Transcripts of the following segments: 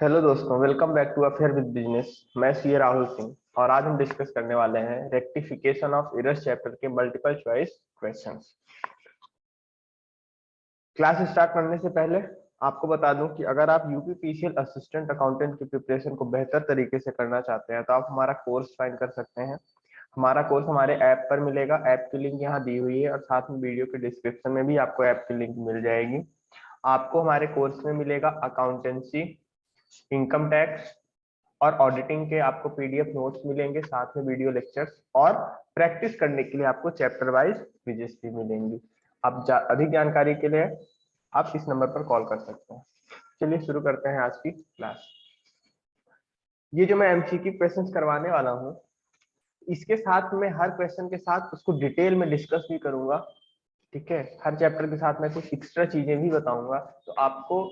Hello दोस्तों, welcome back to affair with business. मैं C Rahul Singh और आज हम डिस्कस करने वाले हैं रेक्टिफिकेशन ऑफ एरर्स चैप्टर के multiple choice questions. Class start करने से पहले आपको बता दूं कि अगर आप यूपीपीसीएल असिस्टेंट अकाउंटेंट की प्रिपरेशन को बेहतर तरीके से करना चाहते हैं तो आप हमारा कोर्स ज्वाइन कर सकते हैं। हमारा कोर्स हमारे ऐप पर मिलेगा। ऐप की लिंक यहाँ दी हुई है और साथ में वीडियो के डिस्क्रिप्शन में भी आपको ऐप की लिंक मिल जाएगी। आपको हमारे कोर्स में मिलेगा अकाउंटेंसी, इनकम टैक्स और ऑडिटिंग के आपको पीडीएफ नोट्स मिलेंगे, साथ में वीडियो लेक्चर्स और प्रैक्टिस करने के लिए आपको चैप्टर वाइज क्विजेस भी मिलेंगी। आप अधिक जानकारी के लिए आप इस नंबर पर कॉल कर सकते हैं। चलिए शुरू करते हैं आज की क्लास। ये जो मैं एमसीक्यू क्वेश्चंस करवाने वाला हूँ, इसके साथ में हर क्वेश्चन के साथ उसको डिटेल में डिस्कस भी करूंगा। ठीक है, हर चैप्टर के साथ मैं कुछ एक्स्ट्रा चीजें भी बताऊंगा। तो आपको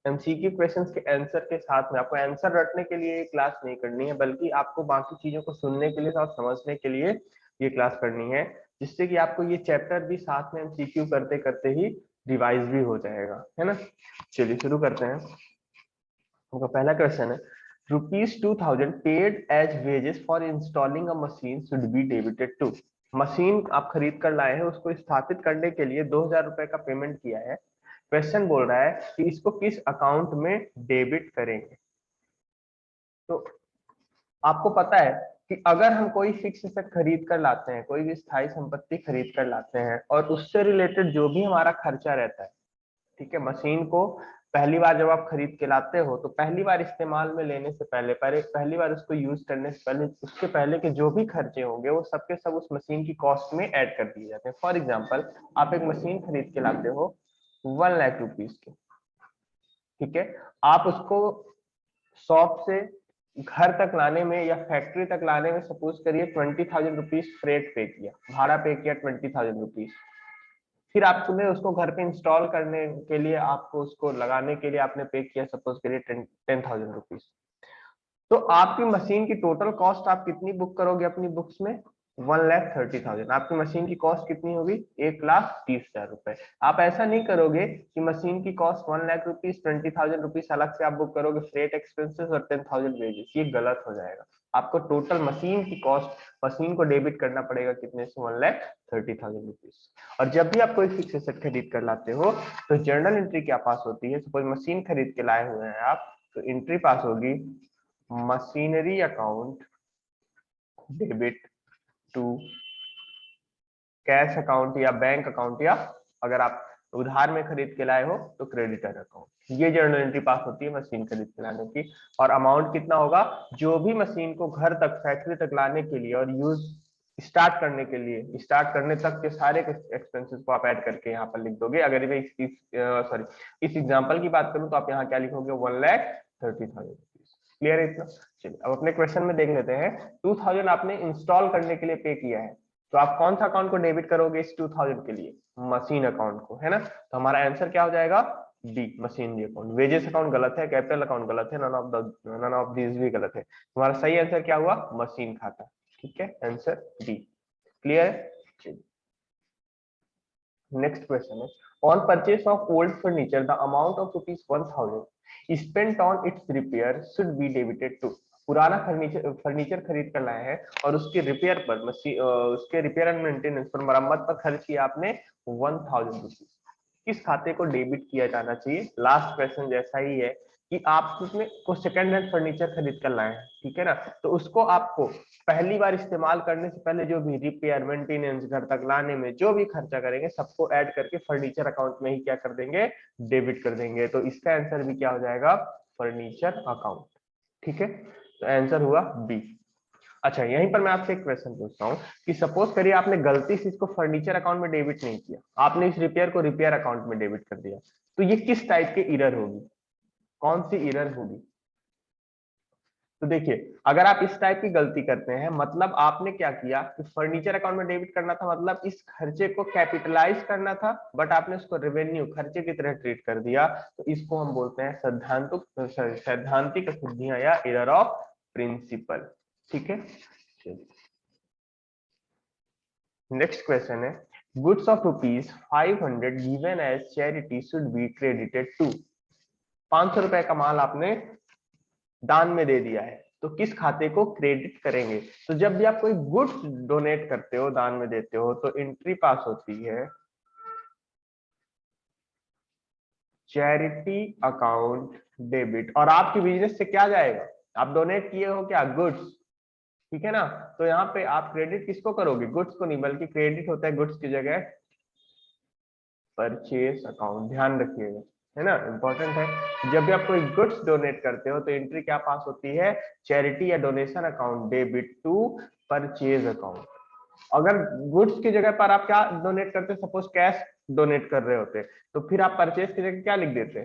एमसीक्यू क्वेश्चंस के आंसर के साथ में आपको आंसर रटने के लिए क्लास नहीं करनी है, बल्कि आपको बाकी चीजों को सुनने के लिए और समझने के लिए ये क्लास करनी है, जिससे कि आपको ये चैप्टर भी साथ में एमसीक्यू करते करते ही रिवाइज भी हो जाएगा, है ना। चलिए शुरू करते हैं। उनका पहला क्वेश्चन है, ₹2000 paid as wages for installing a machine should be debited to. Machine आप खरीद कर लाए हैं, उसको स्थापित करने के लिए 2000 रुपए का पेमेंट किया है। क्वेश्चन बोल रहा है कि इसको किस अकाउंट में डेबिट करेंगे। तो आपको पता है कि अगर हम कोई फिक्स एसेट खरीद कर लाते हैं, कोई भी स्थायी संपत्ति खरीद कर लाते हैं और उससे रिलेटेड जो भी हमारा खर्चा रहता है, ठीक है, मशीन को पहली बार जब आप खरीद के लाते हो तो पहली बार इस्तेमाल में लेने से पहले पहली बार उसको यूज करने से पहले उसके पहले के जो भी खर्चे होंगे वो सबके सब उस मशीन की कॉस्ट में ऐड कर दिए जाते हैं। फॉर एग्जाम्पल, आप एक मशीन खरीद के लाते हो 1 लाख रुपीज की, ठीक है। आप उसको शॉप से घर तक लाने में या फैक्ट्री तक लाने में सपोज करिए 20,000 रुपीज फ्रेट पे किया, भाड़ा पे किया 20,000 रुपीज। फिर आपने उसको घर पे इंस्टॉल करने के लिए, आपको उसको लगाने के लिए आपने पे किया सपोज करिए 10,000 रुपीज। तो आपकी मशीन की टोटल कॉस्ट आप कितनी बुक करोगे अपनी बुक्स में? 1,30,000। आपकी मशीन की कॉस्ट कितनी होगी? 1,30,000 रुपए। आप ऐसा नहीं करोगे कि मशीन की कॉस्ट 1 लाख रुपीज, 20,000 रुपीज अलग से आप बुक करोगे फ्रेट एक्सपेंसेस और 10,000 वेजेस, ये गलत हो जाएगा। आपको टोटल मशीन की कॉस्ट, मशीन को डेबिट करना पड़ेगा कितने से? 1,30,000 रुपीज। और जब भी आप कोई फिक्स एसेट खरीद कर लाते हो तो जर्नल एंट्री क्या पास होती है? सपोज मशीन खरीद के लाए हुए हैं आप, तो एंट्री पास होगी machinery account debit to cash account या बैंक अकाउंट, या अगर आप उधार में खरीद के लाए हो तो क्रेडिटर अकाउंट। ये जर्नल एंट्री पास होती है मशीन खरीद के लाने की। और अमाउंट कितना होगा? जो भी मशीन को घर तक, फैक्ट्री तक लाने के लिए और यूज स्टार्ट करने के लिए, स्टार्ट करने तक के सारे एक्सपेंसेस को आप ऐड करके यहाँ पर लिख दोगे। अगर मैं इस एग्जांपल की बात करूं तो आप यहाँ क्या लिखोगे? 1,30,000। क्लियर है इतना? चलिए अब अपने क्वेश्चन में देख लेते हैं। 2,000 आपने इंस्टॉल करने के लिए पे किया है, तो आप कौन सा अकाउंट को डेबिट करोगे इस 2,000 के लिए? मशीन अकाउंट को, है ना। तो हमारा आंसर क्या हो जाएगा? D, machinery account. Wages account गलत है, कैपिटल अकाउंट गलत है, नन ऑफ दिस भी गलत है। हमारा सही आंसर क्या हुआ? मशीन खाता। ठीक है, आंसर डी। क्लियर है? नेक्स्ट क्वेश्चन है, on purchase of old furniture the amount of ₹1,000 spent on its repair should be debited to. पुराना फर्नीचर खरीद कर लाए हैं और उसके रिपेयर पर, उसके रिपेयर एंड मेंटेनेंस पर, मरम्मत पर खर्च किया आपने 1,000 रुपीज। किस खाते को डेबिट किया जाना चाहिए? लास्ट क्वेश्चन जैसा ही है कि आप उसमें को सेकंड हैंड फर्नीचर खरीद कर लाए हैं, ठीक है ना, तो उसको आपको पहली बार इस्तेमाल करने से पहले जो भी रिपेयर, मेंटेनेंस, घर तक लाने में जो भी खर्चा करेंगे सबको ऐड करके फर्नीचर अकाउंट में ही क्या कर देंगे? डेबिट कर देंगे। तो इसका आंसर भी क्या हो जाएगा? Furniture account. ठीक है, तो आंसर हुआ बी। अच्छा, यहीं पर मैं आपसे एक क्वेश्चन पूछता हूँ कि सपोज करिए आपने गलती से इसको फर्नीचर अकाउंट में डेबिट नहीं किया, आपने इस रिपेयर को रिपेयर अकाउंट में डेबिट कर दिया, तो ये किस टाइप की एरर होगी? कौन सी एरर होगी? तो देखिए, अगर आप इस टाइप की गलती करते हैं, मतलब आपने क्या किया कि फर्नीचर अकाउंट में डेबिट करना था, मतलब इस खर्चे को कैपिटलाइज करना था, बट आपने उसको रेवेन्यू, खर्चे की तरह ट्रीट कर दिया। तो इसको हम बोलते हैं सैद्धांतिक अशुद्धियां या एरर ऑफ प्रिंसिपल। ठीक है, नेक्स्ट क्वेश्चन है, goods of ₹500 given as charity should be credited to. 500 रुपए का माल आपने दान में दे दिया है, तो किस खाते को क्रेडिट करेंगे? तो जब भी आप कोई गुड्स डोनेट करते हो, दान में देते हो, तो एंट्री पास होती है चैरिटी अकाउंट डेबिट। और आपके बिजनेस से क्या जाएगा? आप डोनेट किए हो क्या? गुड्स, ठीक है ना। तो यहाँ पे आप क्रेडिट किसको करोगे? गुड्स को नहीं, बल्कि क्रेडिट होता है गुड्स की जगह परचेस अकाउंट, ध्यान रखिएगा, है ना, इंपॉर्टेंट है। जब भी आप कोई गुड्स डोनेट करते हो तो एंट्री क्या पास होती है? चैरिटी या donation account debit to purchase account. अगर गुड्स की जगह पर आप क्या डोनेट करते हो, सपोज कैश डोनेट कर रहे होते, तो फिर आप परचेज की जगह क्या लिख देते?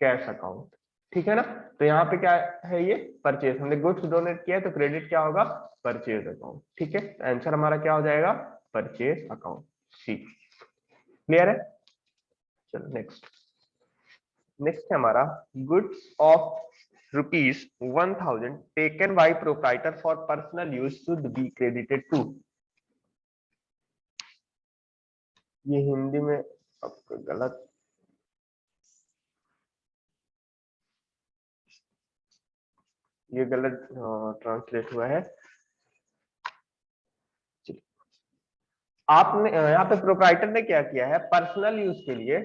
कैश अकाउंट, ठीक है ना। तो यहाँ पे क्या है? ये परचेज, हमने गुड्स डोनेट किया है तो क्रेडिट क्या होगा? परचेज अकाउंट, ठीक है। आंसर हमारा क्या हो जाएगा? परचेज अकाउंट, सी। क्लियर है? चलो नेक्स्ट। नेक्स्ट है हमारा goods of ₹1000 taken by proprietor for personal use should be credited to. ये हिंदी में आपका गलत, ये गलत ट्रांसलेट हुआ है। आपने यहाँ पे प्रोप्राइटर ने क्या किया है? पर्सनल यूज के लिए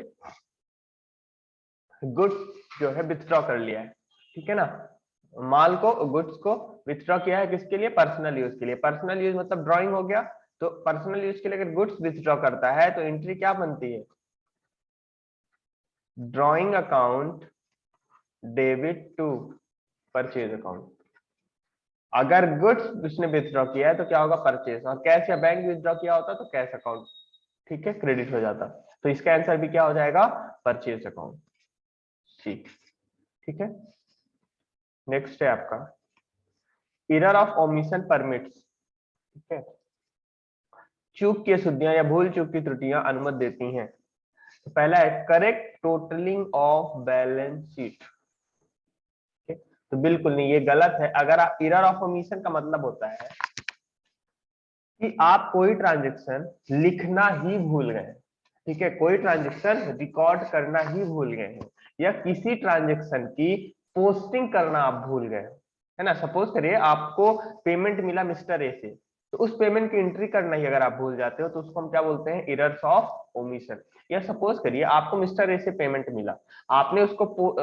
गुड्स जो है विथड्रॉ कर लिया है, ठीक है ना। माल को, गुड्स को विथड्रॉ किया है किसके लिए? पर्सनल यूज के लिए। पर्सनल यूज मतलब ड्राइंग हो गया। तो पर्सनल यूज के लिए अगर गुड्स विथड्रॉ करता है तो एंट्री क्या बनती है? Drawing account debit to purchase account. अगर गुड्स उसने विथड्रॉ किया है तो क्या होगा? परचेज। और कैश या बैंक विथड्रॉ किया होता तो कैश अकाउंट, ठीक है, क्रेडिट हो जाता। तो इसका आंसर भी क्या हो जाएगा? परचेज अकाउंट, ठीक, ठीक है। नेक्स्ट है आपका एरर ऑफ ओमिशन परमिट्स, ठीक है। चूक की अशुद्धियां या भूल चूक की त्रुटियां अनुमति देती हैं। तो पहला है correct totalling of balance sheet, तो बिल्कुल नहीं, ये गलत है। अगर आप एरर ऑफ ओमिशन का मतलब होता है कि आप कोई ट्रांजेक्शन लिखना ही भूल गए, ठीक है, कोई ट्रांजेक्शन रिकॉर्ड करना ही भूल गए हैं, या किसी ट्रांजेक्शन की पोस्टिंग करना आप भूल गए, है ना। सपोज करिए आपको पेमेंट मिला मिस्टर ए से, तो उस पेमेंट की एंट्री करना ही अगर आप भूल जाते हो तो उसको हम क्या बोलते हैं? Errors of omission. या सपोज करिए आपको मिस्टर ए से पेमेंट मिला, आपने उसको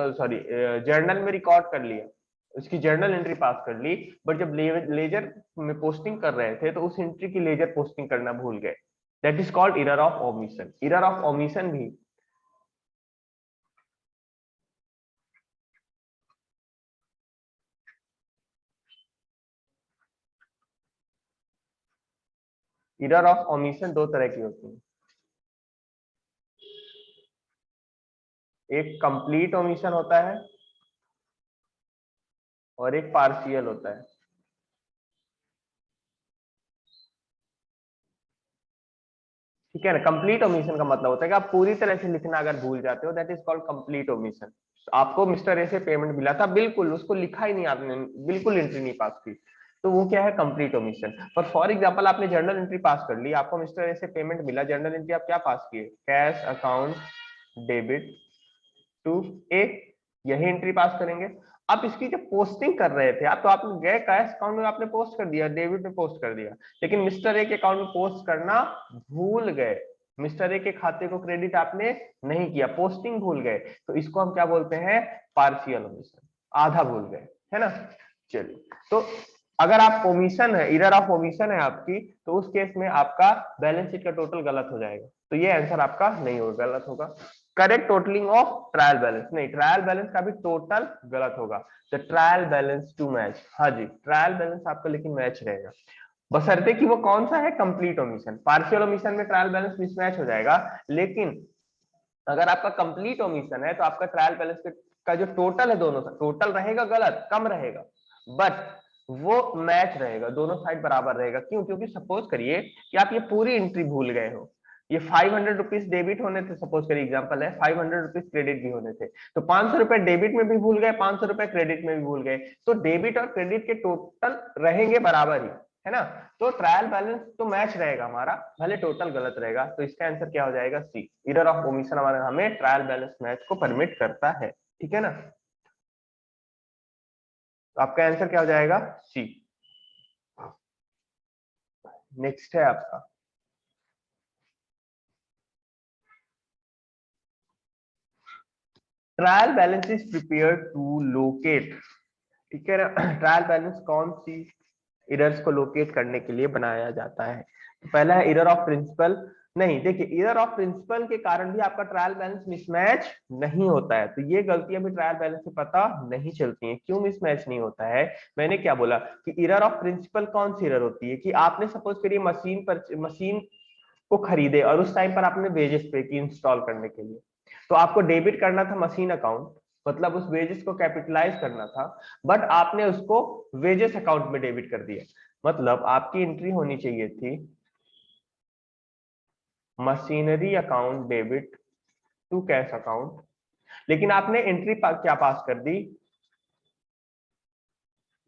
जर्नल में रिकॉर्ड कर लिया, उसकी जर्नल एंट्री पास कर ली, बट जब लेजर में पोस्टिंग कर रहे थे तो उस एंट्री की लेजर पोस्टिंग करना भूल गए। That is called error of omission. Error of omission भी एरर ऑफ ओमिशन दो तरह की होती है, एक कंप्लीट ओमिशन होता है और एक पार्शियल होता है। ठीक है ना। कंप्लीट ओमिशन का मतलब होता है कि आप पूरी तरह से लिखना अगर भूल जाते हो, that is called complete omission. आपको मिस्टर ए से पेमेंट मिला था, बिल्कुल उसको लिखा ही नहीं आपने, बिल्कुल एंट्री नहीं पास की, तो वो क्या है? Complete omission. पर फॉर एग्जांपल आपने जर्नल एंट्री पास कर ली, आपको मिस्टर ए से पेमेंट मिला, जर्नल एंट्री आप क्या पास किए? कैश अकाउंट डेबिट टू ए, यही एंट्री पास करेंगे। आप इसकी जब पोस्टिंग कर रहे थे आप, तो आपने गए कैश अकाउंट में आपने पोस्ट कर दिया, डेबिट में पोस्ट कर दिया, लेकिन मिस्टर ए के अकाउंट में पोस्ट करना भूल गए। मिस्टर ए के खाते को क्रेडिट आपने नहीं किया, पोस्टिंग भूल गए, तो इसको हम क्या बोलते हैं? पार्शियल ओमिशन, आधा भूल गए, है ना। चलिए, तो अगर आप ओमिशन है, एरर ऑफ ओमिशन है आपकी, तो उस केस में आपका बैलेंस शीट का टोटल गलत हो जाएगा, तो ये आंसर आपका नहीं होगा, गलत होगा। Correct totalling of trial balance, नहीं, ट्रायल बैलेंस का भी टोटल गलत होगा। The trial balance to match, हाँ जी, ट्रायल बैलेंस आपका लेकिन मैच रहेगा, बशर्ते कि वो कौन सा है? Complete omission. पार्शियल ओमिशन में ट्रायल बैलेंस मिसमैच हो जाएगा, लेकिन अगर आपका कंप्लीट ओमिशन है तो आपका ट्रायल बैलेंस का जो टोटल है, दोनों का टोटल रहेगा गलत, कम रहेगा, बट वो मैच रहेगा, दोनों साइड बराबर रहेगा। क्यों? क्योंकि सपोज करिए कि आप ये पूरी एंट्री भूल गए हो, ये 500 रुपीज डेबिट होने थे, सपोज करिए एग्जांपल है, 500 रुपीज क्रेडिट भी होने थे, तो 500 रुपए डेबिट में भी भूल गए, 500 रुपए क्रेडिट में भी भूल गए, तो डेबिट और क्रेडिट के टोटल रहेंगे बराबर ही, है ना। तो ट्रायल बैलेंस तो मैच रहेगा हमारा, भले टोटल गलत रहेगा। तो इसका आंसर क्या हो जाएगा? सी। एरर ऑफ ओमिशन हमारा हमें ट्रायल बैलेंस मैच को परमिट करता है। ठीक है ना, तो आपका आंसर क्या हो जाएगा, सी। नेक्स्ट है आपका trial balance is prepare to locate. ठीक है ना, ट्रायल बैलेंस कौन सी एरर्स को लोकेट करने के लिए बनाया जाता है। तो पहला है एरर ऑफ प्रिंसिपल। नहीं, देखिए एरर ऑफ प्रिंसिपल के कारण भी आपका ट्रायल बैलेंस मिसमैच नहीं होता है, तो ये गलतियां भी ट्रायल बैलेंस से पता नहीं चलती हैं। क्यों मिसमैच नहीं होता है, मैंने क्या बोला कि एरर ऑफ प्रिंसिपल कौन सी एरर होती है कि आपने सपोज करिए मशीन को खरीदे और उस टाइम पर आपने वेजेस पे की इंस्टॉल करने के लिए, तो आपको डेबिट करना था मशीन अकाउंट, मतलब उस वेजेस को कैपिटलाइज करना था, बट आपने उसको वेजेस अकाउंट में डेबिट कर दिया। मतलब आपकी एंट्री होनी चाहिए थी machinery account debit to cash account, लेकिन आपने एंट्री क्या पास कर दी,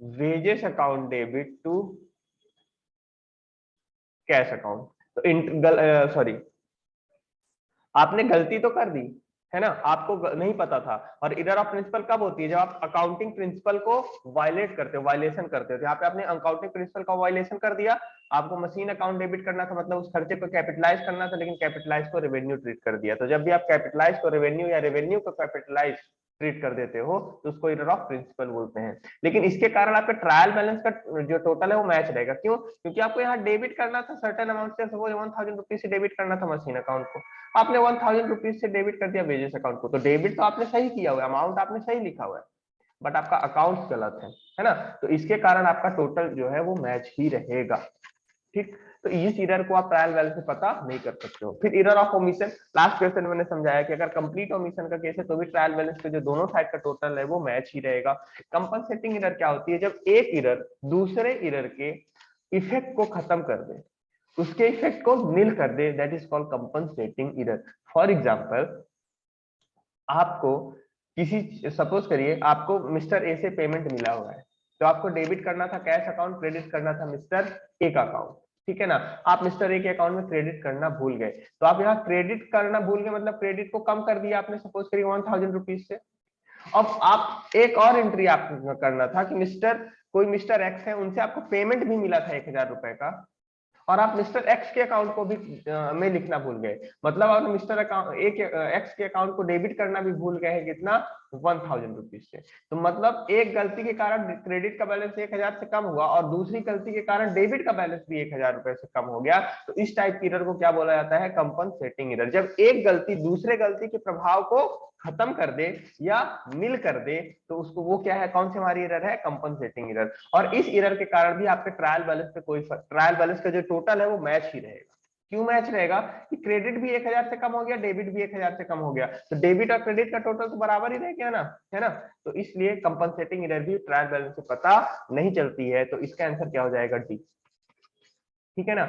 wages account debit to cash account. तो सॉरी, आपने गलती तो कर दी है ना, आपको नहीं पता था। और एरर ऑफ प्रिंसिपल कब होती है, जब आप अकाउंटिंग प्रिंसिपल को वायलेट करते हो, वायलेशन करते हो। तो यहाँ पे आपने अकाउंटिंग प्रिंसिपल का वायलेशन कर दिया, आपको मशीन अकाउंट डेबिट करना था, मतलब उस खर्चे को कैपिटलाइज करना था, लेकिन कैपिटलाइज को रेवेन्यू ट्रीट कर दिया। तो जब भी आप कैपिटलाइज को रेवेन्यू या रेवेन्यू को कैपिटलाइज ट्रीट कर देते हो तो उसको एरर ऑफ प्रिंसिपल बोलते हैं। लेकिन इसके कारण आपका ट्रायल बैलेंस का जो टोटल है वो मैच रहेगा। क्यों, क्योंकि आपको यहाँ डेबिट करना था सर्टेन अमाउंट से, सपोज 1000 रुपीज से डेबिट करना था मशीन अकाउंट को, आपने 1000 रुपीज से डेबिट कर दिया वेजेस अकाउंट को। तो डेबिट तो आपने सही किया हुआ है, अमाउंट आपने सही लिखा हुआ है, बट आपका अकाउंट गलत है ना, तो इसके कारण आपका टोटल जो है वो मैच ही रहेगा। ठीक, तो इस एरर को आप ट्रायल बैलेंस से पता नहीं कर सकते हो। फिर error of omission, last question मैंने समझाया कि अगर कंप्लीट ओमिशन का केस है तो भी ट्रायल बैलेंस पे जो दोनों साइड का टोटल है वो मैच ही रहेगा। कंपनसेटिंग एरर क्या होती है, जब एक एरर दूसरे एरर के इफेक्ट को खत्म कर दे, उसके इफेक्ट को नील कर दे, that is called compensating error. For example, आपको किसी सपोज करिए आपको मिस्टर ए से पेमेंट मिला हुआ है, तो आपको डेबिट करना था कैश अकाउंट, क्रेडिट करना था मिस्टर ए का अकाउंट। ठीक है ना, आप मिस्टर ए के अकाउंट में क्रेडिट करना भूल गए, तो आप यहाँ क्रेडिट करना भूल गए मतलब क्रेडिट को कम कर दिया आपने, सपोज करिए 1000 रुपीज से। अब आप एक और एंट्री आपको करना था कि कोई मिस्टर एक्स है, उनसे आपको पेमेंट भी मिला था 1000 रुपए का, और आप मिस्टर एक्स के अकाउंट को भी में लिखना भूल गए, मतलब आप मिस्टर अकाउंट एक्स के अकाउंट को डेबिट करना भी भूल गए हैं, कितना, 1000 रुपीज से। तो मतलब एक गलती के कारण क्रेडिट का बैलेंस 1000 से कम हुआ और दूसरी गलती के कारण डेबिट का बैलेंस भी 1000 रुपए से कम हो गया। तो इस टाइप की एरर को क्या बोला जाता है, कंपनसेटिंग एरर। जब एक गलती दूसरे गलती के प्रभाव को खत्म कर दे या मिल कर दे तो उसको वो क्या है, कौन सी हमारी एरर है, कंपनसेटिंग एरर। और इस एरर के कारण भी आपके ट्रायल बैलेंस पे ट्रायल बैलेंस का जो टोटल है वो मैच ही रहेगा। क्यों मैच रहेगा, कि क्रेडिट भी 1000 से कम हो गया, डेबिट भी 1000 से कम हो गया, तो डेबिट और क्रेडिट का टोटल तो बराबर ही रह गया ना, है ना। तो इसलिए कंपनसेटिंग एरर भी ट्रायल बैलेंस से पता नहीं चलती है, तो इसका आंसर क्या हो जाएगा, डी। ठीक है ना,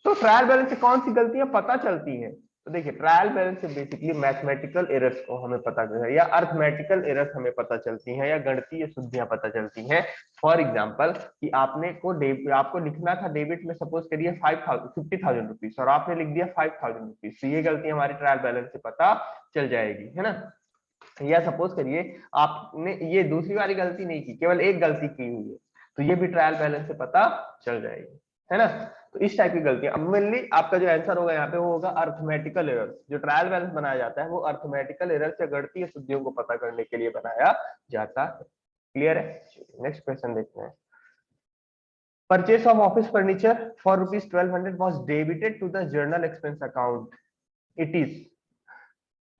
तो ट्रायल बैलेंस से कौन सी गलतियां पता चलती हैं, तो देखिए ट्रायल बैलेंस से बेसिकली मैथमेटिकल एरर्स को हमें पता चलता है, या अर्थमेटिकल एरर्स हमें पता चलती हैं, या गणितीय शुद्धियां पता चलती हैं। फॉर एग्जांपल कि आपको लिखना था डेबिट में सपोज करिए 50,000 रुपीज और आपने लिख दिया 5000 रुपीज, तो ये गलती हमारी ट्रायल बैलेंस से पता चल जाएगी, है ना। या सपोज करिए आपने ये दूसरी वाली गलती नहीं की, केवल एक गलती की हुई है, तो ये भी ट्रायल बैलेंस से पता चल जाएगी, है ना। तो इस टाइप की गलतियां, अब मेनली आपका जो आंसर होगा यहाँ पे वो होगा अर्थमेटिकल एरर। जो ट्रायल बैलेंस बनाया जाता है वो अर्थमेटिकल एरर से गणितीय शुद्धियों को पता करने के लिए बनाया जाता है। क्लियर है, नेक्स्ट क्वेश्चन देखते हैं। Purchase of office furniture for ₹1200 was debited to the journal expense account. It is,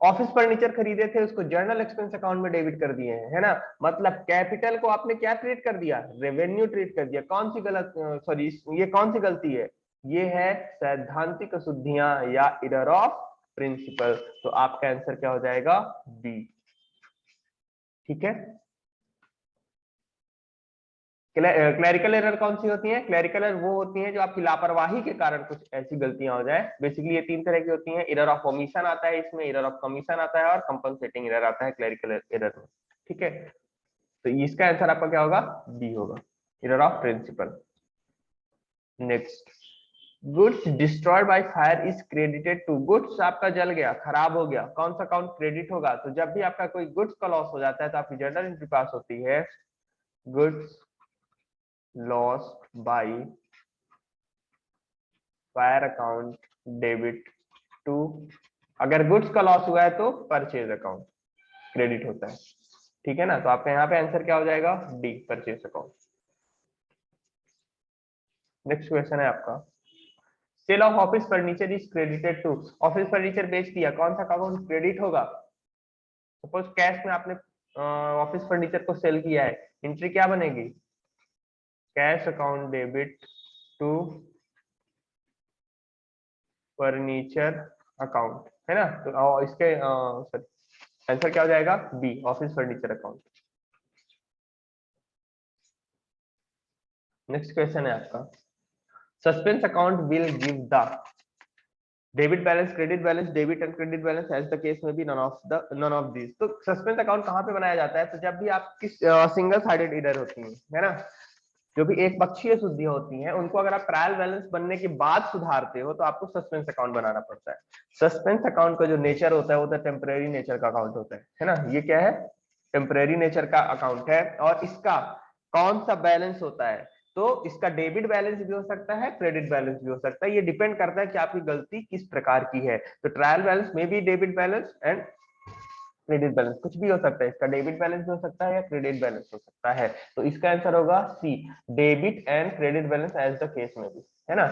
office furniture खरीदे थे उसको जर्नल एक्सपेंस अकाउंट में डेबिट कर दिए हैं, है ना। मतलब कैपिटल को आपने क्या ट्रीट कर दिया, रेवेन्यू ट्रीट कर दिया। कौन सी गलत सॉरी ये कौन सी गलती है, ये है सैद्धांतिक अशुद्धियां या एरर ऑफ प्रिंसिपल। तो आपका आंसर क्या हो जाएगा, बी। ठीक है, क्लैरिकल एरर कौन सी होती है, क्लैरिकल एरर वो होती है जो आपकी लापरवाही के कारण कुछ ऐसी गलतियां हो जाए। बेसिकली ये तीन तरह की होती हैं, एरर ऑफ ओमिशन आता है इसमें, एरर ऑफ कमीशन आता है और कंपनसेटिंग एरर आता है क्लैरिकल एरर में। ठीक है, तो इसका आंसर आपका क्या होगा, बी होगा, error of principal. Next, goods destroyed by fire is credited to, goods आपका जल गया, खराब हो गया, कौन सा अकाउंट क्रेडिट होगा? तो जब भी आपका कोई गुड्स का लॉस हो जाता है तो आपकी जर्नल एंट्री पास होती है goods lost by fire account debit to, अगर गुड्स का लॉस हुआ है तो परचेज अकाउंट क्रेडिट होता है। ठीक है ना, तो आपका यहाँ पे आंसर क्या हो जाएगा? D, purchase account. Next question है आपका, sale of office furniture is credited to, office furniture बेच दिया, कौन सा अकाउंट क्रेडिट होगा? सपोज कैश में आपने ऑफिस फर्नीचर को सेल किया है, एंट्री क्या बनेगी? Cash account debit to furniture account, है ना? तो इसके आंसर क्या हो जाएगा? B, office furniture account. Next question है आपका, suspense account will give the debit balance, credit balance, debit and credit balance as the case में बी नन ऑफ दिस। तो सस्पेंस अकाउंट कहां पे बनाया जाता है? तो जब भी आपकी सिंगल साइडेड एरर होती है ना, जो भी एक पक्षीय शुद्धियां होती हैं, उनको अगर आप ट्रायल बैलेंस बनने के बाद सुधारते हो तो आपको सस्पेंस अकाउंट बनाना पड़ता है। सस्पेंस अकाउंट का जो नेचर होता है वो तो टेम्परेरी नेचर का अकाउंट होता है ना? ये क्या है? टेम्परेरी नेचर का अकाउंट है। और इसका कौन सा बैलेंस होता है? तो इसका डेबिट बैलेंस भी हो सकता है, क्रेडिट बैलेंस भी हो सकता है, ये डिपेंड करता है कि आपकी गलती किस प्रकार की है। तो ट्रायल बैलेंस में भी debit balance and credit balance, कुछ भी हो सकता है, इसका डेबिट बैलेंस भी हो सकता है या क्रेडिट बैलेंस हो सकता है। तो इसका आंसर होगा C, debit and credit balance as the case में भी, है ना?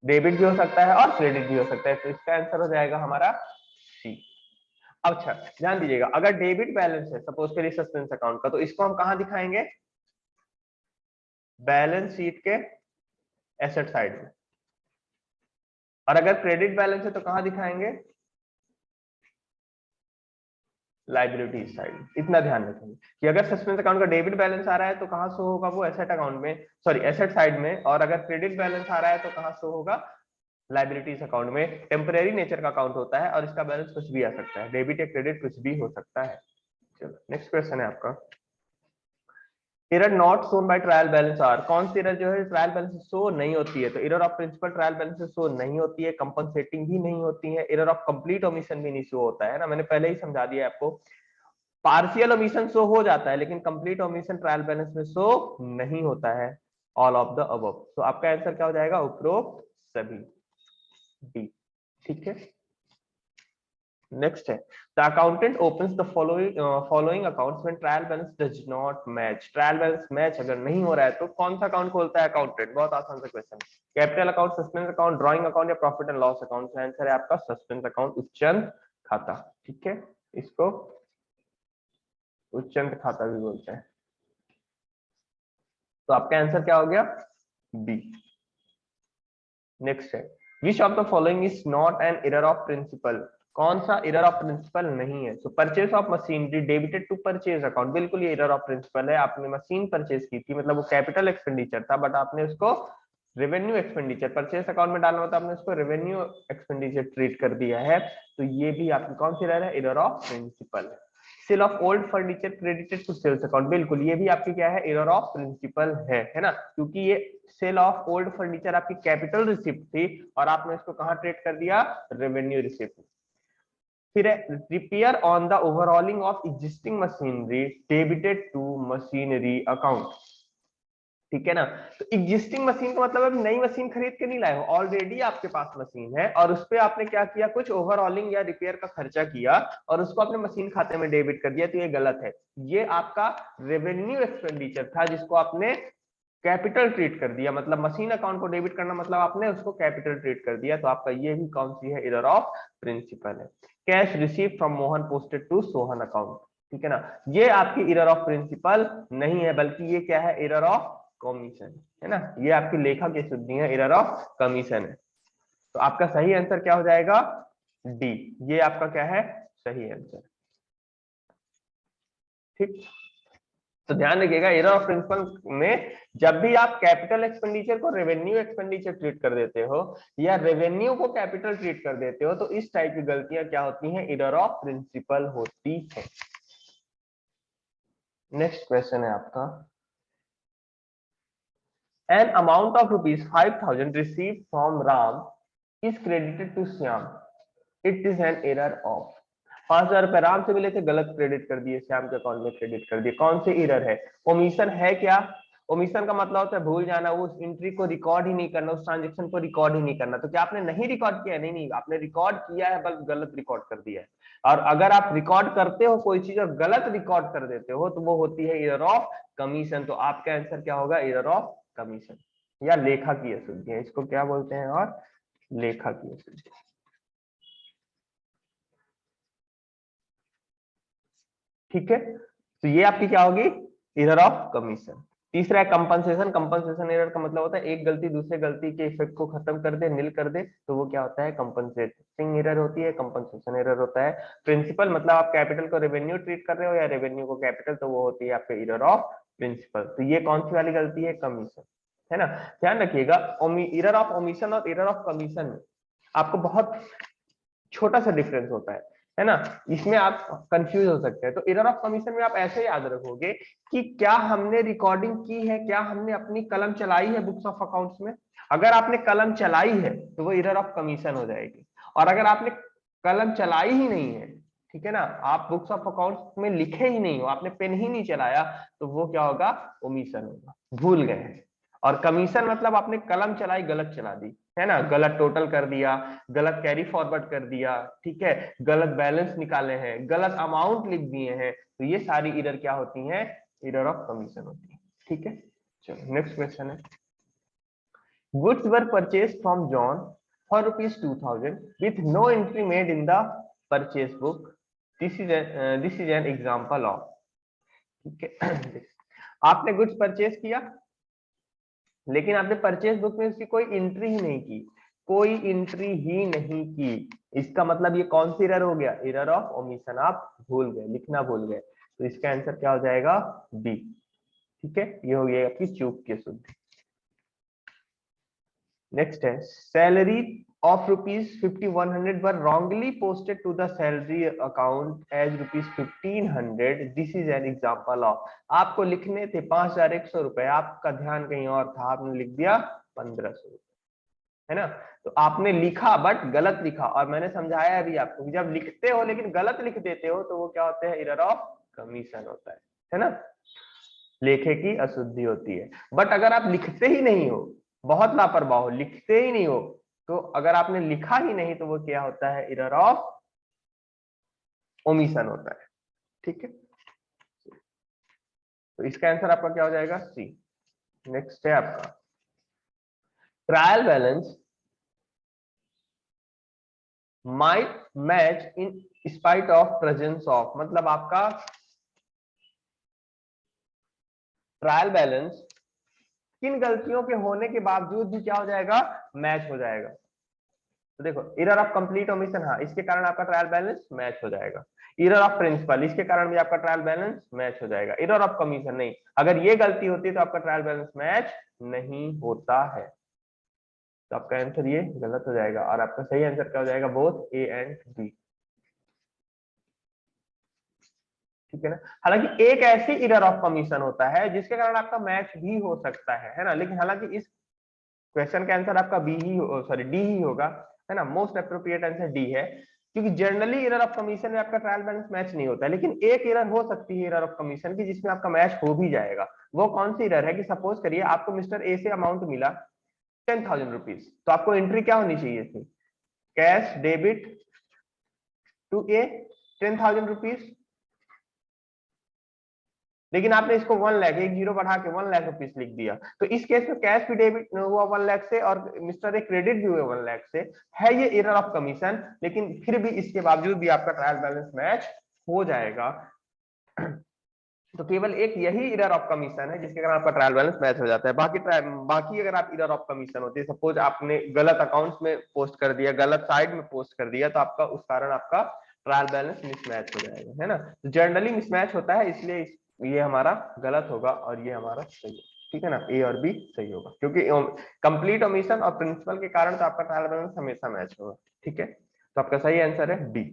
डेबिट भी हो सकता है और क्रेडिट भी हो सकता है, तो इसका आंसर हो जाएगा हमारा सी। अच्छा ध्यान दीजिएगा, अगर डेबिट बैलेंस है सपोज करिए सस्पेंस अकाउंट का, तो इसको हम कहां दिखाएंगे? बैलेंस शीट के एसेट साइड में। और अगर क्रेडिट बैलेंस है तो कहां दिखाएंगे? Liability side. इतना ध्यान रखेंगे कि अगर सस्पेंस अकाउंट का डेबिट बैलेंस आ रहा है तो कहां शो होगा? वो एसेट अकाउंट में, सॉरी एसेट साइड में। और अगर क्रेडिट बैलेंस आ रहा है तो कहां शो होगा? लाइबिलिटीज अकाउंट में। टेम्परेरी नेचर का अकाउंट होता है और इसका बैलेंस कुछ भी आ सकता है, डेबिट या क्रेडिट कुछ भी हो सकता है। चलो नेक्स्ट क्वेश्चन है आपका, error not shown by trial balance are, कौन सी एरर जो है ट्रायल बैलेंस शो नहीं होती है? तो error of principal trial balance show नहीं होती है, कंपनसेटिंग भी नहीं होती है, एरर ऑफ कंप्लीट ओमिशन भी नहीं शो होता है ना, मैंने पहले ही समझा दिया आपको। पार्शियल ओमिशन शो हो जाता है लेकिन कंप्लीट ओमिशन ट्रायल बैलेंस में शो नहीं होता है। ऑल ऑफ द अबव, तो आपका आंसर क्या हो जाएगा? उपरोक्त सभी, डी। ठीक है, नेक्स्ट है, the accountant opens the following accounts when trial balance does not match, trial balance match अगर नहीं हो रहा है तो कौन सा अकाउंट खोलता है अकाउंटेंट? बहुत आसान सा question, capital account, suspense account, drawing account या profit and loss account? Answer है आपका सस्पेंस अकाउंट, उच्चंत खाता। ठीक है, इसको उच्चंत खाता भी बोलते हैं। तो आपका आंसर क्या हो गया? बी। नेक्स्ट है, which of the following is not an error of principal, कौन सा एरर ऑफ प्रिंसिपल नहीं है? So purchase of machinery debited to purchase account, बिल्कुल ये एरर ऑफ प्रिंसिपल है। आपने मशीन परचेज की थी, मतलब वो कैपिटल एक्सपेंडिचर था, बट आपने उसको रेवेन्यू एक्सपेंडिचर परचेज अकाउंट में डालना होता, आपने उसको रेवेन्यू एक्सपेंडिचर ट्रीट कर दिया है। तो ये भी आपकी कौन सी एरर है? एरर ऑफ प्रिंसिपल है। Sale of old furniture credited to sales account, बिल्कुल ये भी आपकी क्या है? एरर ऑफ प्रिंसिपल है ना, क्योंकि ये सेल ऑफ ओल्ड फर्नीचर आपकी कैपिटल रिसिप्ट थी और आपने इसको कहां ट्रेड कर दिया? Revenue receipt. फिर है repair on the overhauling of existing machinery debited to machinery account. ठीक है ना, तो एग्जिस्टिंग मशीन का मतलब नई मशीन खरीद के नहीं लाए हो, ऑलरेडी आपके पास मशीन है और उस पर आपने क्या किया? कुछ ओवरऑलिंग या रिपेयर का खर्चा किया और उसको अपने मशीन खाते में डेबिट कर दिया, तो ये गलत है। ये आपका रेवेन्यू एक्सपेंडिचर था जिसको आपने कैपिटल ट्रीट कर दिया, मतलब मशीन अकाउंट को डेबिट करना मतलब आपने उसको कैपिटल ट्रीट कर दिया। तो आपका ये भी कौन सी है? एरर ऑफ प्रिंसिपल है। Cash receive from Mohan posted to Sohan account, ठीक है ना, ये आपकी एरर ऑफ प्रिंसिपल नहीं है, बल्कि ये क्या है? एरर ऑफ कमीशन, है ना, ये आपकी लेखा की शुद्धि है, एरर ऑफ कमीशन है। तो आपका सही आंसर क्या हो जाएगा? डी, ये आपका क्या है? सही आंसर। ठीक, तो ध्यान रखिएगा एरर ऑफ प्रिंसिपल में जब भी आप कैपिटल एक्सपेंडिचर को रेवेन्यू एक्सपेंडिचर ट्रीट कर देते हो या रेवेन्यू को कैपिटल ट्रीट कर देते हो तो इस टाइप की गलतियां क्या होती हैं? एरर ऑफ प्रिंसिपल होती है। नेक्स्ट क्वेश्चन है आपका, an amount of rupees 5,000 receive from Ram is credited to Shyam, it is an error of. 5,000 रुपए राम से मिले थे, गलत क्रेडिट कर दिए, श्याम के अकाउंट में क्रेडिट कर दिए। कौन सी एरर है? ओमिशन है क्या? ओमिशन का मतलब होता है भूल जाना, उस एंट्री को रिकॉर्ड ही नहीं करना, उस ट्रांजेक्शन को रिकॉर्ड ही नहीं करना। तो क्या आपने नहीं रिकॉर्ड किया? नहीं नहीं, आपने रिकॉर्ड किया है, बस गलत रिकॉर्ड कर दिया है। और अगर आप रिकॉर्ड करते हो कोई चीज और गलत रिकॉर्ड कर देते हो तो वो होती है एरर ऑफ कमीशन। तो आपका आंसर क्या होगा? एरर ऑफ कमीशन या लेखा की अशुद्धि है, इसको क्या बोलते हैं? और लेखा की अशुद्धि। ठीक है, तो ये आपकी क्या होगी? Error of commission. तीसरा है कंपनसेशन। कंपनसेशन एरर का मतलब होता है एक गलती दूसरे गलती के इफेक्ट को खत्म कर दे, नील कर दे, तो वो क्या होता है? कंपनसेटिंग एरर होती है, कंपनसेशन एरर होता है। प्रिंसिपल मतलब आप कैपिटल को रेवेन्यू ट्रीट कर रहे हो या रेवेन्यू को कैपिटल, तो वो होती है आपके एरर ऑफ प्रिंसिपल। तो ये कौन सी वाली गलती है? कमीशन, है ना। ध्यान रखिएगा, एरर ऑफ ओमिशन और एरर ऑफ कमीशन में आपको बहुत छोटा सा डिफरेंस होता है ना। इसमें आप कंफ्यूज हो सकते हैं। तो एरर ऑफ कमीशन में आप ऐसे याद रखोगे कि क्या हमने रिकॉर्डिंग की है, क्या हमने अपनी कलम चलाई है बुक्स ऑफ अकाउंट्स में। अगर आपने कलम चलाई है तो वो एरर ऑफ कमीशन हो जाएगी। और अगर आपने कलम चलाई ही नहीं है, ठीक है ना, आप बुक्स ऑफ अकाउंट्स में लिखे ही नहीं हो, आपने पेन ही नहीं चलाया, तो वो क्या होगा? ओमिशन होगा, भूल गए हैं। और कमीशन मतलब आपने कलम चलाई, गलत चला दी, है ना, गलत टोटल कर दिया, गलत कैरी फॉरवर्ड कर दिया, ठीक है, गलत बैलेंस निकाले हैं, गलत अमाउंट लिख दिए हैं, तो ये सारी एरर क्या होती हैं? एरर ऑफ कमीशन होती है। ठीक है, चलो नेक्स्ट क्वेश्चन है। Goods were purchase from John for ₹2,000 with no entry made in the purchase book, this is an example of. ठीक है आपने गुड्स परचेज किया, लेकिन आपने परचेज बुक में उसकी कोई एंट्री ही नहीं की, कोई एंट्री ही नहीं की। इसका मतलब ये कौन सी एरर हो गया? Error of omission. आप भूल गए, लिखना भूल गए, तो इसका आंसर क्या हो जाएगा? बी। ठीक है, ये हो गया आपकी चूक की अशुद्धि। नेक्स्ट है, salary of ₹5,100 were wrongly posted to the salary account as ₹1,500, this is an example of. आपको लिखने थे 5,100 रुपए, आपका ध्यान कहीं और था, आपने लिख दिया 1,500 रुपए, है ना। तो आपने लिखा बट गलत लिखा, और मैंने समझाया अभी आपको कि जब लिखते हो लेकिन गलत लिख देते हो तो वो क्या होते हैं? एरर ऑफ कमीशन होता है ना, लेखे की अशुद्धि होती है। बट अगर आप लिखते ही नहीं हो, बहुत लापरवाह हो, लिखते ही नहीं हो, तो अगर आपने लिखा ही नहीं तो वो क्या होता है? एरर ऑफ ओमिशन होता है। ठीक है, तो इसका आंसर आपका क्या हो जाएगा? सी। नेक्स्ट है आपका trial balance might match in spite of presence of, मतलब आपका ट्रायल बैलेंस किन गलतियों के होने के बावजूद भी क्या हो जाएगा? मैच हो जाएगा। तो देखो, एरर ऑफ कंप्लीट ओमिशन, हाँ, इसके कारण आपका ट्रायल बैलेंस मैच हो जाएगा। एरर ऑफ प्रिंसिपल, इसके कारण भी आपका ट्रायल बैलेंस मैच हो जाएगा। एरर ऑफ कमीशन नहीं, अगर ये गलती होती है तो आपका ट्रायल बैलेंस मैच नहीं होता है। तो आपका आंसर ये गलत हो जाएगा, और आपका सही आंसर क्या हो जाएगा? Both A and B. ठीक है ना। हालांकि एक ऐसी एरर ऑफ कमीशन होता है जिसके कारण आपका मैच भी हो सकता है ना, लेकिन हालांकि इस क्वेश्चन का आंसर आपका बी ही, सॉरी डी ही होगा, है ना। मोस्ट अप्रोप्रिएट आंसर डी है, क्योंकि जनरली एरर ऑफ कमीशन में आपका ट्रायल बैलेंस मैच नहीं होता है, लेकिन एक एरर हो सकती है एरर ऑफ कमीशन की जिसमें आपका मैच हो भी जाएगा। वो कौन सी एरर है? कि सपोज करिए आपको मिस्टर ए से अमाउंट मिला 10,000 रुपीज, तो आपको एंट्री क्या होनी चाहिए थी? Cash debit to A 10,000 rupees, लेकिन आपने इसको 1 लाख, एक जीरो बढ़ा के 1 लाख रुपीज लिख दिया। तो इस केस में कैश भी डेबिट हुआ 1 लाख से और मिस्टर ए क्रेडिट भी हुए 1 लाख से, है ये एरर ऑफ कमीशन, लेकिन फिर भी इसके बावजूद भी आपका ट्रायल बैलेंस मैच हो जाएगा। तो केवल एक यही एरर ऑफ कमीशन है जिसके कारण आपका ट्रायल बैलेंस मैच हो जाता है। बाकी अगर आप एरर ऑफ कमीशन होती है, सपोज आपने गलत अकाउंट्स में पोस्ट कर दिया, गलत साइड में पोस्ट कर दिया, तो आपका उस कारण आपका ट्रायल बैलेंस मिसमैच हो जाएगा, है ना। तो जनरली मिसमैच होता है, इसलिए ये हमारा गलत होगा और ये हमारा सही है। ठीक है ना, ए और बी सही होगा, क्योंकि कंप्लीट ओमिशन और प्रिंसिपल के कारण तो आपका ट्रायल बैलेंस हमेशा मैच होगा। ठीक है, तो आपका सही आंसर है डी।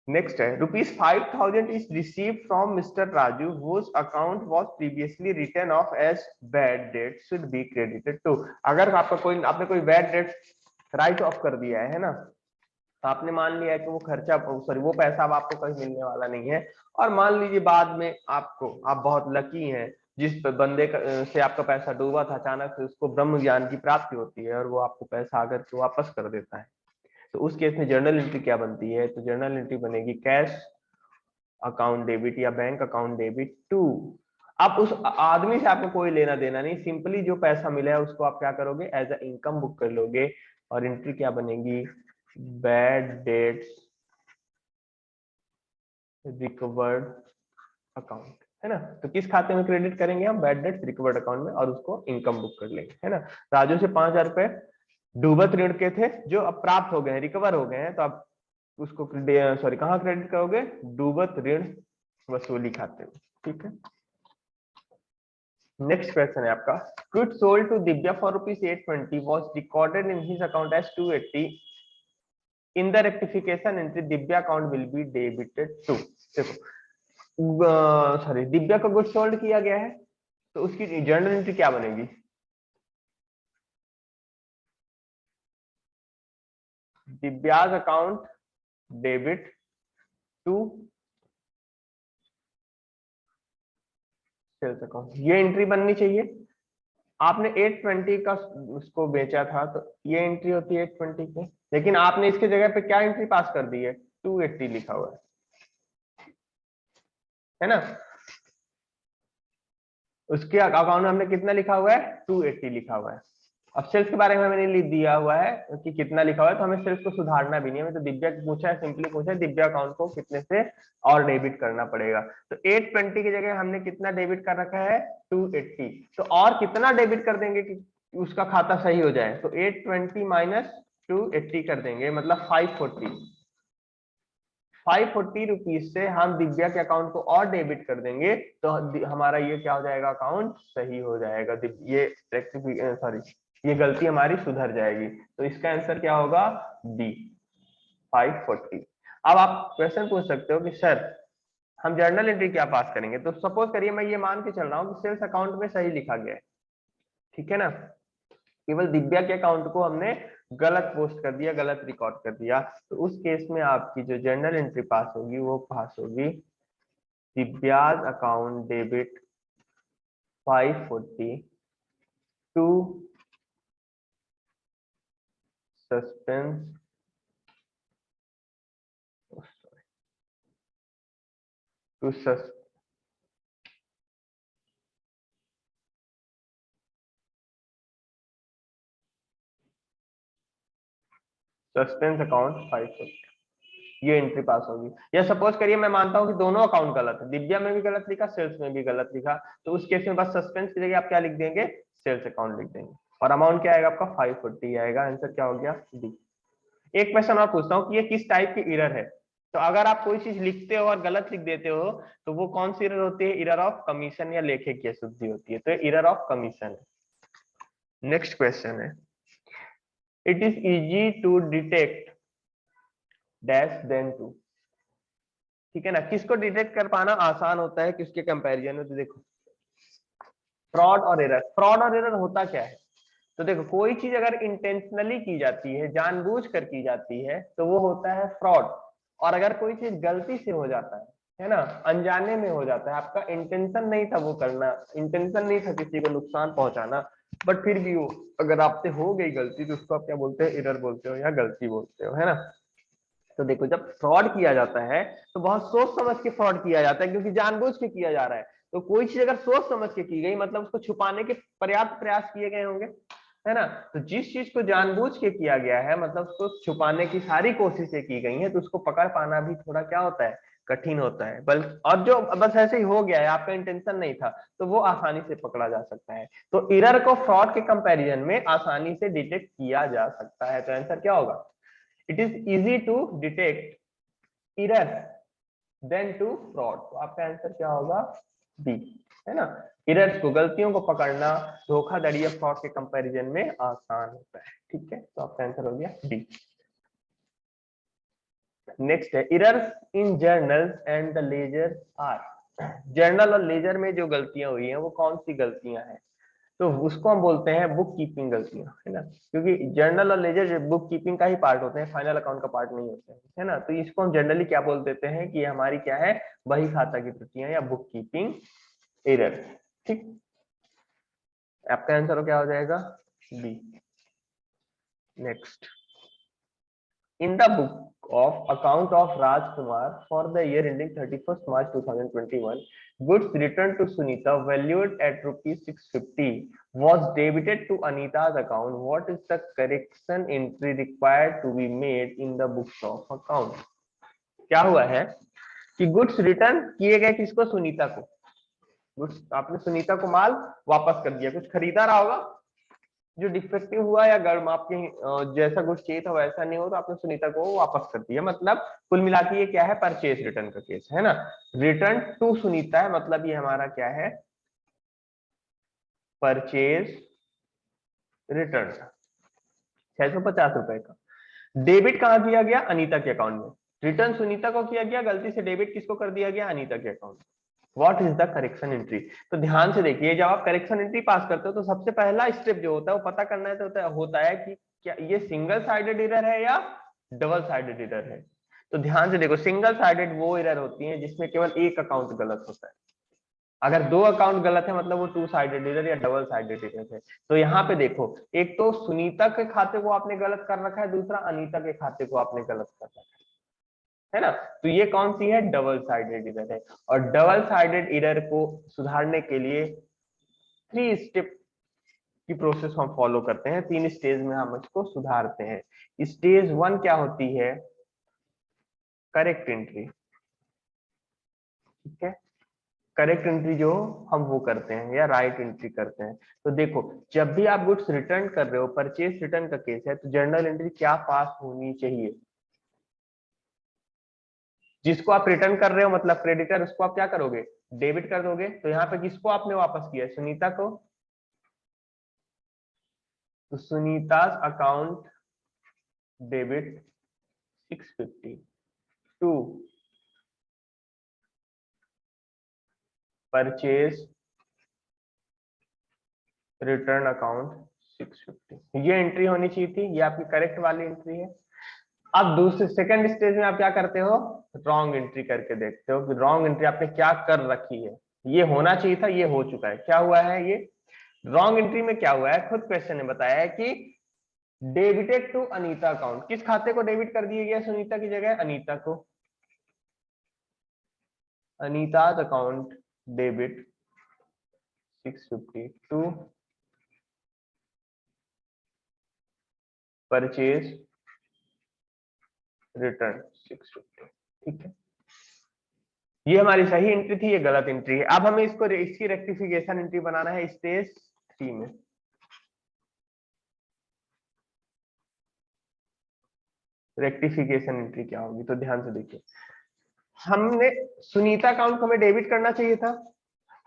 नेक्स्ट है ₹5,000 is received from mister Raju whose account was previously written off as bad debt should be credited to. अगर आपने कोई बैड डेट राइट ऑफ कर दिया है ना, तो आपने मान लिया है कि वो खर्चा सॉरी वो पैसा अब आपको कहीं मिलने वाला नहीं है, और मान लीजिए बाद में आप बहुत लकी हैं, जिस बंदे से आपका पैसा डूबा था, अचानक से उसको ब्रह्म ज्ञान की प्राप्ति होती है और वो आपको पैसा आकर के वापस कर देता है, तो उस केस में जर्नल एंट्री क्या बनती है? तो जर्नल एंट्री बनेगी कैश अकाउंट डेबिट या बैंक अकाउंट डेबिट टू। अब उस आदमी से आपको कोई लेना देना नहीं, सिंपली जो पैसा मिला है उसको आप क्या करोगे? एज अ इनकम बुक कर लोगे, और एंट्री क्या बनेगी? बैड डेट्स रिकवर्ड अकाउंट, है ना। तो किस खाते में क्रेडिट करेंगे हम? बैड डेट्स रिकवर्ड अकाउंट में, और उसको इनकम बुक कर लेंगे, है ना। राजू से 5,000 रुपए डूबत ऋण के थे जो अब प्राप्त हो गए हैं, रिकवर हो गए हैं, तो आप उसको सॉरी कहाँ क्रेडिट करोगे? डूबत ऋण वसूली खाते में, ठीक है। नेक्स्ट क्वेश्चन है आपका, good sold to Divya for ₹820 was recorded in his account as 280 in the rectification entry Divya account will be debited to। देखो सॉरी दिव्या को गुड सोल्ड किया गया है, तो उसकी जर्नल एंट्री क्या बनेगी? Divya's account debit to sales account, ये एंट्री बननी चाहिए। आपने 820 का उसको बेचा था, तो ये एंट्री होती है 820 की, लेकिन आपने इसके जगह पे क्या एंट्री पास कर दी है? 280 लिखा हुआ है ना। उसके अकाउंट में हमने कितना लिखा हुआ है? 280 लिखा हुआ है। अब सेल्स के बारे में मैंने लिख दिया हुआ है कि कितना लिखा हुआ है, तो हमें सेल्स को सुधारना भी नहीं है, हमें तो दिव्या पूछा है, सिंपली पूछा है दिव्या अकाउंट को कितने से और डेबिट करना पड़ेगा। तो 820 की जगह हमने कितना डेबिट कर रखा है? 280। तो और कितना डेबिट कर देंगे कि उसका खाता सही हो जाए? तो 820 माइनस 280 कर देंगे, मतलब 540। 540 रुपीज से हम दिव्या के अकाउंट को और डेबिट कर देंगे, तो हमारा ये क्या हो जाएगा? अकाउंट सही हो जाएगा, ये सॉरी ये गलती हमारी सुधर जाएगी। तो इसका आंसर क्या होगा? डी 540। अब आप क्वेश्चन पूछ सकते हो कि सर हम जर्नल एंट्री क्या पास करेंगे? तो सपोज करिए मैं ये मान के चल रहा हूँ कि सेल्स अकाउंट में सही लिखा गया है, ठीक है ना, केवल दिव्या के अकाउंट को हमने गलत पोस्ट कर दिया, गलत रिकॉर्ड कर दिया, तो उस केस में आपकी जो जर्नल एंट्री पास होगी वो पास होगी Divya's account debit 540 to suspense to suspense account 540, ये एंट्री पास होगी। या सपोज करिए मैं मानता हूं कि दोनों अकाउंट गलत है, दिव्या में भी गलत लिखा, सेल्स में भी गलत लिखा, तो उस केस में बस सस्पेंस की जगह आप क्या लिख देंगे? सेल्स अकाउंट लिख देंगे, और अमाउंट क्या आएगा आपका? 540 आएगा। आंसर क्या हो गया? डी। एक क्वेश्चन और पूछता हूँ कि ये किस टाइप की एरर है? तो अगर आप कोई चीज लिखते हो और गलत लिख देते हो, तो वो कौन सी एरर होती है? एरर ऑफ कमीशन या लेखे की अशुद्धि होती है, तो एरर ऑफ कमीशन है। नेक्स्ट क्वेश्चन है, it is easy to detect dash than to. ठीक है ना, किसको डिटेक्ट कर पाना आसान होता है किसके कंपैरिजन में? तो देखो फ्रॉड और एरर, फ्रॉड और एरर होता क्या है? तो देखो कोई चीज अगर इंटेंशनली की जाती है, जानबूझकर की जाती है, तो वो होता है फ्रॉड। और अगर कोई चीज गलती से हो जाता है ना, अनजाने में हो जाता है, आपका इंटेंशन नहीं था वो करना, इंटेंशन नहीं था किसी को नुकसान पहुंचाना, बट फिर भी वो अगर आपसे हो गई गलती, तो उसको आप क्या बोलते हैं? एरर बोलते हो या गलती बोलते हो, है ना। तो देखो जब फ्रॉड किया जाता है तो बहुत सोच समझ के फ्रॉड किया जाता है, क्योंकि जानबूझ के किया जा रहा है। तो कोई चीज अगर सोच समझ के की गई, मतलब उसको छुपाने के पर्याप्त प्रयास किए गए होंगे, है ना। तो जिस चीज को जानबूझ के किया गया है, मतलब उसको छुपाने की सारी कोशिशें की गई हैं, तो उसको पकड़ पाना भी थोड़ा क्या होता है? कठिन होता है। बल्कि और जो बस ऐसे ही हो गया है, आपका इंटेंशन नहीं था, तो वो आसानी से पकड़ा जा सकता है। तो एरर को फ्रॉड के कंपैरिजन में आसानी से डिटेक्ट किया जा सकता है। तो आंसर क्या होगा? It is easy to detect error than to fraud. तो आपका आंसर क्या होगा? बी, है ना। एरर्स को, गलतियों को पकड़ना धोखाधड़ी या फ्रॉड के कंपैरिजन में आसान होता है, ठीक है। तो आपका आंसर हो गया डी। नेक्स्ट है errors in journals and the ledger are. Journal और लेजर में जो गलतियां हुई हैं वो कौन सी गलतियां हैं, तो उसको हम बोलते हैं बुक कीपिंग गलतियां, है ना, क्योंकि जर्नल और लेजर बुक कीपिंग का ही पार्ट होते हैं, फाइनल अकाउंट का पार्ट नहीं होते हैं, है ना। तो इसको हम जनरली क्या बोल देते हैं कि हमारी क्या है, बही खाता की त्रुटियां या बुक कीपिंग एरर। ठीक, आपका आंसर क्या हो जाएगा, B. Next, in the book of account of Raj Kumar for the year ending 31st March 2021, goods returned to Sunita valued at rupees 650 was debited to Anita's account. What is the correction entry required to be made in the books of account? क्या हुआ है कि goods return किए गए किसको, सुनीता को। Goods आपने सुनीता को माल वापस कर दिया, कुछ खरीदा रहा होगा जो डिफेक्टिव हुआ या गर्म आपके जैसा कुछ चाहिए था वैसा नहीं हो तो आपने सुनीता को वापस कर दिया, मतलब कुल मिला के ये क्या है, परचेज रिटर्न का केस है ना। रिटर्न टू सुनीता है, मतलब ये हमारा क्या है, परचेज रिटर्न 650 रुपए का। डेबिट कहाँ किया गया, अनीता के अकाउंट में। रिटर्न सुनीता को किया गया, गलती से डेबिट किसको कर दिया गया, अनीता के अकाउंट में। What is the correction entry, तो ध्यान से देखिए जब आप करेक्शन एंट्री पास करते हो तो सबसे पहला स्टेप जो होता है वो पता करना है, तो होता है कि क्या ये सिंगल साइडेड एरर है या डबल साइडेड एरर है। तो ध्यान से देखो, सिंगल साइडेड वो एरर होती है जिसमें केवल एक अकाउंट गलत होता है। अगर दो अकाउंट गलत है मतलब वो टू साइडेड एरर या डबल साइडेड एरर है। तो यहाँ पे देखो, एक तो सुनीता के खाते को आपने गलत कर रखा है, दूसरा अनीता के खाते को आपने गलत कर रखा है ना। तो ये कौन सी है, डबल साइडेड एरर है। और डबल साइडेड एरर को सुधारने के लिए 3 स्टेप की प्रोसेस हम फॉलो करते हैं, 3 स्टेज में हम इसको सुधारते हैं। स्टेज 1 क्या होती है, करेक्ट एंट्री। ठीक है, करेक्ट एंट्री जो हम वो करते हैं या राइट एंट्री करते हैं। तो देखो, जब भी आप गुड्स रिटर्न कर रहे हो, परचेज रिटर्न का केस है, तो जर्नल एंट्री क्या पास होनी चाहिए, जिसको आप रिटर्न कर रहे हो मतलब क्रेडिटर, उसको आप क्या करोगे, डेबिट कर दोगे। तो यहाँ पे किसको आपने वापस किया, सुनीता को। तो Sunita account debit 650 to purchase return account 650, ये एंट्री होनी चाहिए थी, ये आपकी करेक्ट वाली एंट्री है। अब दूसरे सेकंड स्टेज में आप क्या करते हो, रॉन्ग एंट्री करके देखते हो कि रॉन्ग एंट्री आपने क्या कर रखी है। ये होना चाहिए था, ये हो चुका है, क्या हुआ है, ये रॉन्ग एंट्री में क्या हुआ है, खुद क्वेश्चन ने बताया है कि डेबिटेड टू अनीता अकाउंट, किस खाते को डेबिट कर दिया गया सुनीता की जगह, अनीता को। Anita account debit 650 to purchase return 650। ठीक है, ये हमारी सही एंट्री थी, ये गलत एंट्री है। अब हमें इसको इसकी रेक्टिफिकेशन एंट्री बनाना है स्टेज 3 में। रेक्टिफिकेशन एंट्री क्या होगी, तो ध्यान से देखिए, हमने सुनीता अकाउंट को हमें डेबिट करना चाहिए था।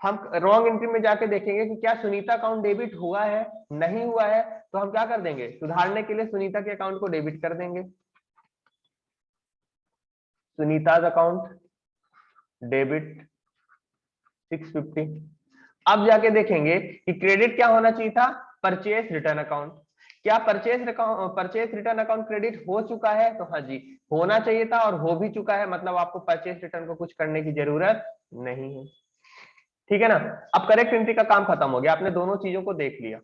हम रॉन्ग एंट्री में जाके देखेंगे कि क्या सुनीता अकाउंट डेबिट हुआ है, नहीं हुआ है, तो हम क्या कर देंगे, सुधारने के लिए सुनीता के अकाउंट को डेबिट कर देंगे। Sunita account debit 650। अब जाके देखेंगे कि क्रेडिट क्या होना चाहिए था, परचेस रिटर्न अकाउंट। क्या परचेस रिटर्न अकाउंट क्रेडिट हो चुका है, तो हाँ जी होना चाहिए था और हो भी चुका है, मतलब आपको परचेस रिटर्न को कुछ करने की जरूरत नहीं है। ठीक है ना, अब करेक्ट एंट्री का काम खत्म हो गया, आपने दोनों चीजों को देख लिया।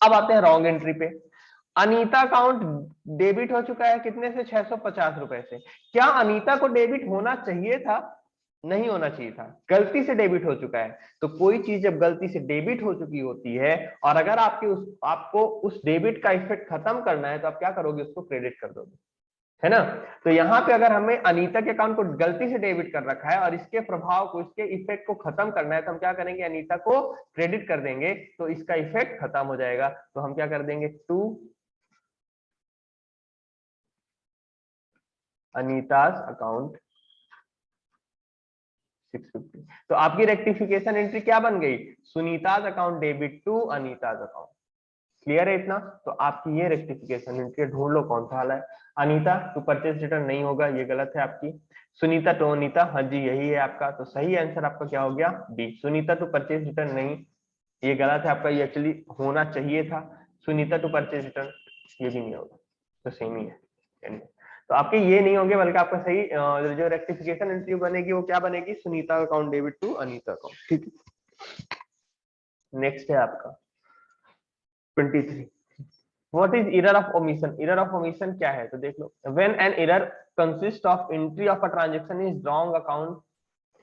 अब आते हैं रॉन्ग एंट्री पे। अनीता अकाउंट डेबिट हो चुका है कितने से, 650 रुपए से। क्या अनीता को डेबिट होना चाहिए था, नहीं होना चाहिए था, गलती से डेबिट हो चुका है। तो कोई चीज जब गलती से डेबिट हो चुकी होती है और अगर आपको उस डेबिट का इफेक्ट खत्म करना है तो आप क्या करोगे, उसको क्रेडिट कर दोगे, है ना। तो यहाँ पे अगर हमें अनीता के अकाउंट को गलती से डेबिट कर रखा है और इसके प्रभाव को, इसके इफेक्ट को खत्म करना है, तो हम क्या करेंगे, अनीता को क्रेडिट कर देंगे, तो इसका इफेक्ट खत्म हो जाएगा। तो हम क्या कर देंगे, टू अनीताज अकाउंट 650। तो आपकी रेक्टिफिकेशन एंट्री क्या बन गई, Sunita's account debit to Anita's account. Clear है इतना? तो आपकी ये रेक्टिफिकेशन एंट्री ढूंढ लो कौन सा वाला है। अनीता टू परचेज रिटर्न नहीं होगा, ये गलत है आपकी। सुनीता टू अनीता, हाँ जी यही है आपका। तो सही आंसर आपका क्या हो गया? D, Sunita to purchase return नहीं, ये गलत है आपका, ये एक्चुअली होना चाहिए था सुनीता टू परचेज रिटर्न, ये भी नहीं होगा, तो सेम ही है। तो आपके ये नहीं होंगे, बल्कि आपका सही जो रेक्टिफिकेशन एंट्री बनेगी वो क्या बनेगी? Sunita account debit to Anita account, ठीक है। नेक्स्ट है आपका 23, what is error of omission? Error of omission क्या है? तो देख लो, when an error consist of entry of a transaction is wrong account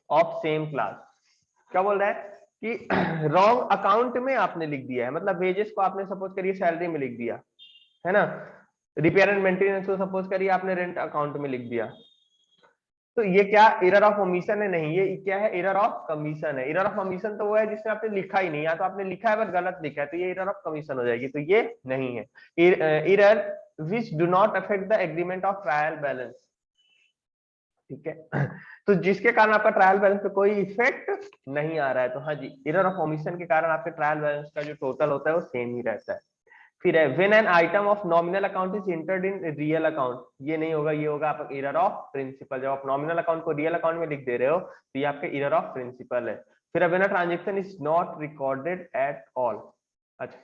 of same class. क्या बोल रहा है कि रॉन्ग अकाउंट में आपने लिख दिया है, मतलब वेजेस को आपने सपोज करिए सैलरी में लिख दिया है ना, रिपेयर एंड मेंटेनेंस को सपोज करिए आपने रेंट अकाउंट में लिख दिया, तो ये क्या एरर ऑफ ओमिशन है? नहीं, ये क्या है? एरर ऑफ कमीशन है। एरर ऑफ कमीशन तो वो है जिसमें आपने लिखा ही नहीं, या तो आपने लिखा है बट गलत लिखा है, तो ये एरर ऑफ कमीशन हो जाएगी, तो ये नहीं है। Error which do not affect the agreement of trial balance, ठीक है। तो जिसके कारण आपका ट्रायल बैलेंस पे कोई इफेक्ट नहीं आ रहा है, तो हाँ जी एरर ऑफ ओमिशन के कारण आपके ट्रायल बैलेंस का जो टोटल होता है वो सेम ही रहता है। फिर है when an item of nominal account is entered in real account, ये नहीं होगा, ये होगा आपका एरर ऑफ प्रिंसिपल। जब आप नॉमिनल अकाउंट को रियल अकाउंट में लिख दे रहे हो तो ये आपके एरर ऑफ प्रिंसिपल है। फिर when a transaction is not recorded at all, अच्छा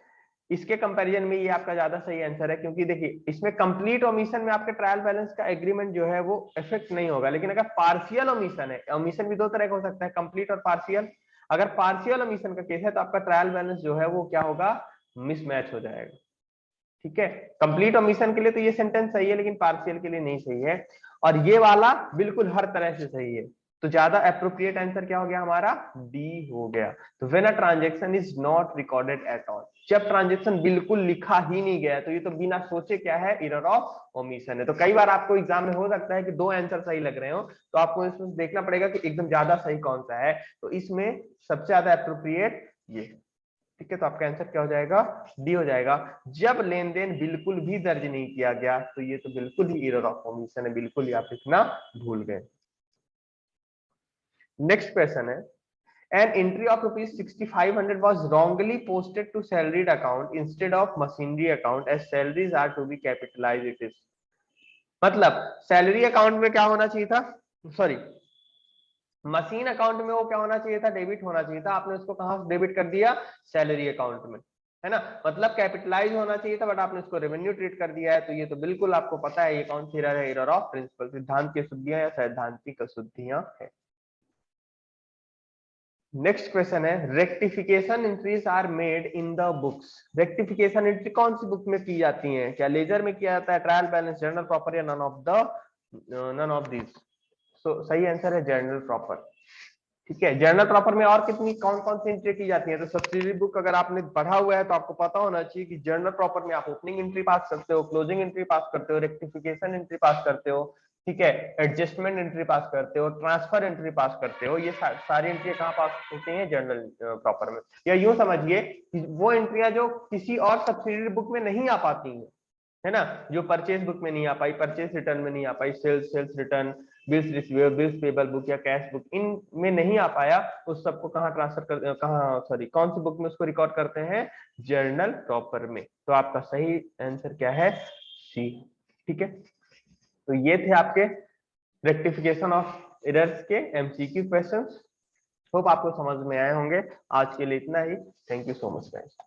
इसके कंपैरिजन में ये आपका ज्यादा सही आंसर है, क्योंकि देखिए इसमें कंप्लीट ओमिशन में आपके ट्रायल बैलेंस का एग्रीमेंट जो है वो इफेक्ट नहीं होगा, लेकिन अगर पार्शियल ओमिशन है, ओमिशन भी दो तरह का हो सकता है, कंप्लीट और पार्शियल, अगर पार्शियल ओमिशन का केस है तो आपका ट्रायल बैलेंस जो है वो क्या होगा? मिसमैच हो जाएगा, ठीक है। कंप्लीट ओमिशन के लिए तो ये सेंटेंस सही है, लेकिन पार्शियल के लिए नहीं सही है, और ये वाला बिल्कुल हर तरह से सही है। तो ज्यादा एप्रोप्रिएट आंसर क्या हो गया हमारा? डी हो गया। तो when a transaction is not recorded at all, जब ट्रांजैक्शन बिल्कुल लिखा ही नहीं गया, तो ये तो बिना सोचे क्या है? एरर ऑफ ओमिशन है। तो कई बार आपको एग्जाम में हो सकता है कि दो आंसर सही लग रहे हो, तो आपको इसमें देखना पड़ेगा कि एकदम ज्यादा सही कौन सा है, तो इसमें सबसे ज्यादा एप्रोप्रिएट ये, ठीक है। तो आपका आंसर क्या हो जाएगा? डी हो जाएगा। जब लेन देन बिल्कुल भी दर्ज नहीं किया गया, तो ये तो बिल्कुल ही एरर ऑफ ओमिशन है, बिल्कुल ही आप लिखना भूल गए। नेक्स्ट क्वेश्चन है, an entry of rupees 6500 was wrongly posted to salaried account instead of machinery account as salaries are to be capitalized it is, मतलब सैलरी अकाउंट में क्या होना चाहिए था? सॉरी, मशीन अकाउंट में वो क्या होना चाहिए था? डेबिट होना चाहिए था, आपने उसको कहां डेबिट कर दिया? सैलरी अकाउंट में, है ना, मतलब कैपिटलाइज होना चाहिए था, बट आपने इसको रेवेन्यू ट्रीट कर दिया है, तो ये तो बिल्कुल आपको पता है ये कौन सी एरर है? एरर ऑफ प्रिंसिपल, सिद्धांत की अशुद्धियां या सैद्धांतिक अशुद्धियां है। नेक्स्ट क्वेश्चन है, rectification entries are made in the books. Rectification entry कौन सी बुक में की जाती है? क्या लेजर में किया जाता है, ट्रायल बैलेंस, जर्नल प्रॉपर, या नन ऑफ दिस? सो सही आंसर है जर्नल प्रॉपर, ठीक है। जर्नल प्रॉपर में और कितनी कौन कौन सी एंट्री की जाती है? तो सब्सिडरी बुक अगर आपने पढ़ा हुआ है तो आपको पता होना चाहिए कि जर्नल प्रॉपर में आप ओपनिंग एंट्री पास करते हो, क्लोजिंग एंट्री पास करते हो, रेक्टिफिकेशन एंट्री पास करते हो, ठीक है, एडजस्टमेंट एंट्री पास करते हो, ट्रांसफर एंट्री पास करते हो। ये सारी एंट्री कहाँ पास होती हैं? जर्नल प्रॉपर में। या यूं समझिए कि वो एंट्रियां जो किसी और सब्सिडरी बुक में नहीं आ पाती हैं, है ना, जो परचेज बुक में नहीं आ पाई, परचेज रिटर्न में नहीं आ पाई, sales return, bills receivable, bills payable book या कैश बुक, इन में नहीं आ पाया, उस सबको कहाँ ट्रांसफर कर, कहाँ सॉरी कौन सी बुक में उसको रिकॉर्ड करते हैं? जर्नल प्रॉपर में। तो आपका सही आंसर क्या है? सी, ठीक है। तो ये थे आपके रेक्टिफिकेशन ऑफ एरर्स के एमसीक्यू क्वेश्चंस। होप आपको समझ में आए होंगे। आज के लिए इतना ही। Thank you so much guys.